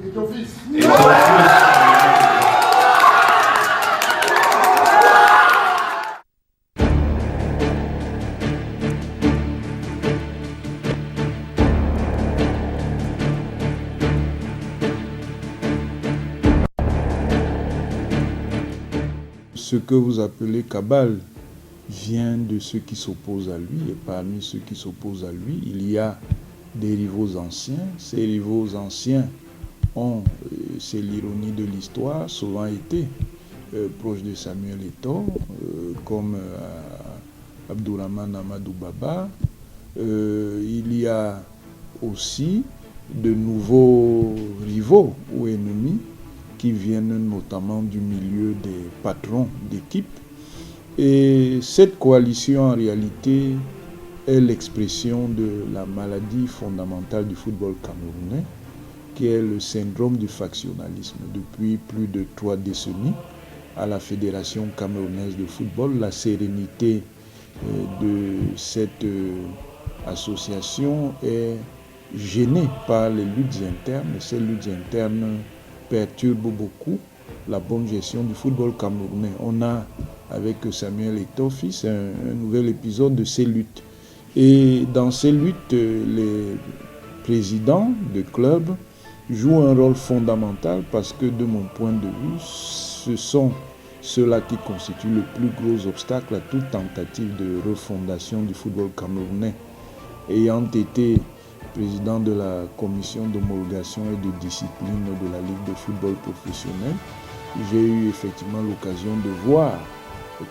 Et ton fils. Ce que vous appelez cabale vient de ceux qui s'opposent à lui, et parmi ceux qui s'opposent à lui, il y a des rivaux anciens. Ces rivaux anciens ont, c'est l'ironie de l'histoire, souvent été proches de Samuel Eto'o, comme Abdourahmane Amadou Baba. Il y a aussi de nouveaux rivaux ou ennemis qui viennent notamment du milieu des patrons d'équipe. Et cette coalition, en réalité, est l'expression de la maladie fondamentale du football camerounais, qui est le syndrome du factionnalisme. Depuis plus de 3 décennies, à la Fédération camerounaise de football, la sérénité de cette association est gênée par les luttes internes. Et ces luttes internes perturbe beaucoup la bonne gestion du football camerounais. On a, avec Samuel Eto'o fils, un nouvel épisode de ces luttes. Et dans ces luttes, les présidents de clubs jouent un rôle fondamental parce que, de mon point de vue, ce sont ceux-là qui constituent le plus gros obstacle à toute tentative de refondation du football camerounais. Ayant été président de la commission d'homologation et de discipline de la Ligue de football professionnel, j'ai eu effectivement l'occasion de voir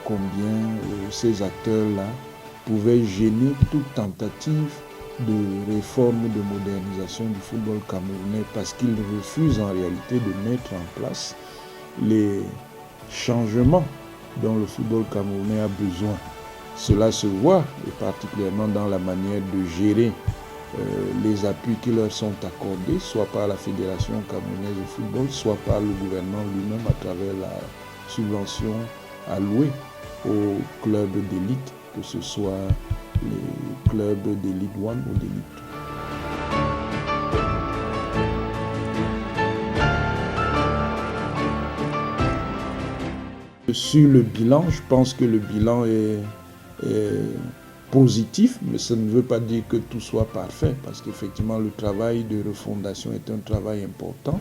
combien ces acteurs-là pouvaient gêner toute tentative de réforme ou de modernisation du football camerounais parce qu'ils refusent en réalité de mettre en place les changements dont le football camerounais a besoin. Cela se voit, et particulièrement dans la manière de gérer les appuis qui leur sont accordés, soit par la Fédération camerounaise de football, soit par le gouvernement lui-même à travers la subvention allouée aux clubs d'élite, que ce soit les clubs d'élite 1 ou d'élite 2. Sur le bilan, je pense que le bilan est positif, mais ça ne veut pas dire que tout soit parfait, parce qu'effectivement le travail de refondation est un travail important.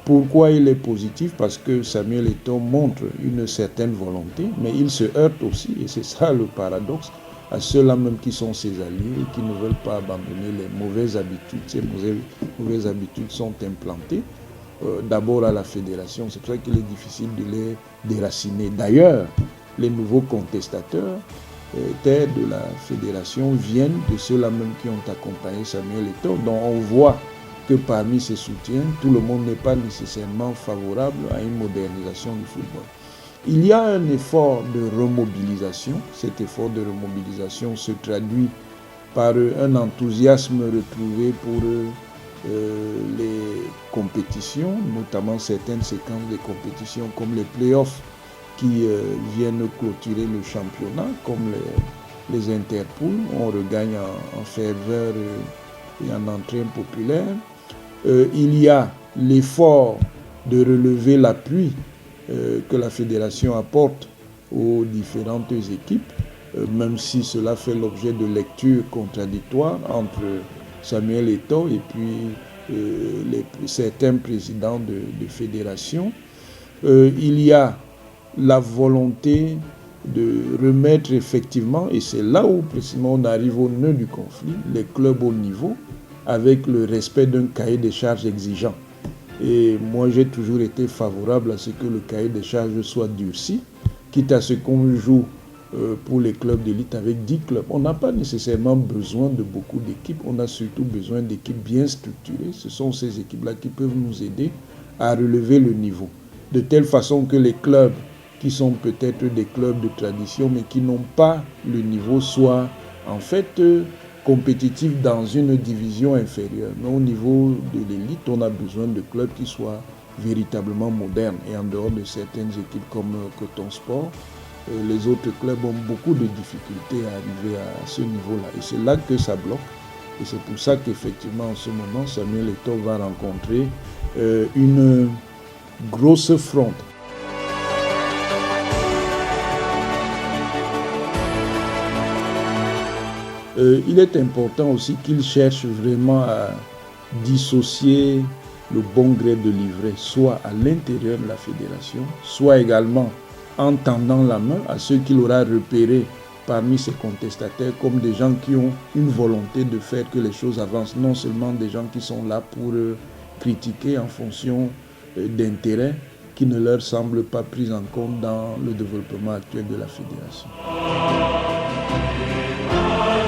Pourquoi il est positif? Parce que Samuel Eto'o montre une certaine volonté, mais il se heurte aussi, et c'est ça le paradoxe, à ceux-là même qui sont ses alliés et qui ne veulent pas abandonner les mauvaises habitudes. Ces mauvaises habitudes sont implantées d'abord à la fédération, c'est pour ça qu'il est difficile de les déraciner. D'ailleurs, les nouveaux contestateurs de la fédération viennent de ceux-là même qui ont accompagné Samuel Eto'o, dont on voit que parmi ses soutiens, tout le monde n'est pas nécessairement favorable à une modernisation du football. Il y a un effort de remobilisation. Cet effort de remobilisation se traduit par un enthousiasme retrouvé pour les compétitions, notamment certaines séquences de compétitions comme les playoffs qui viennent clôturer le championnat, comme les interpools. On regagne en ferveur et en entrain populaire. Il y a l'effort de relever l'appui que la fédération apporte aux différentes équipes, même si cela fait l'objet de lectures contradictoires entre Samuel Eto'o et puis certains présidents de fédération. Il y a la volonté de remettre effectivement, et c'est là où précisément on arrive au nœud du conflit, les clubs au niveau, avec le respect d'un cahier des charges exigeant. Et moi, j'ai toujours été favorable à ce que le cahier des charges soit durci, quitte à ce qu'on joue pour les clubs d'élite avec 10 clubs. On n'a pas nécessairement besoin de beaucoup d'équipes, on a surtout besoin d'équipes bien structurées. Ce sont ces équipes-là qui peuvent nous aider à relever le niveau, de telle façon que les clubs qui sont peut-être des clubs de tradition, mais qui n'ont pas le niveau, soient en fait compétitifs dans une division inférieure. Mais au niveau de l'élite, on a besoin de clubs qui soient véritablement modernes. Et en dehors de certaines équipes comme Coton Sport, les autres clubs ont beaucoup de difficultés à arriver à ce niveau-là. Et c'est là que ça bloque. Et c'est pour ça qu'effectivement, en ce moment, Samuel Eto'o va rencontrer une grosse fronde. Il est important aussi qu'il cherche vraiment à dissocier le bon gré de livret, soit à l'intérieur de la fédération, soit également en tendant la main à ceux qu'il aura repérés parmi ses contestataires comme des gens qui ont une volonté de faire que les choses avancent, non seulement des gens qui sont là pour critiquer en fonction d'intérêts qui ne leur semblent pas pris en compte dans le développement actuel de la fédération.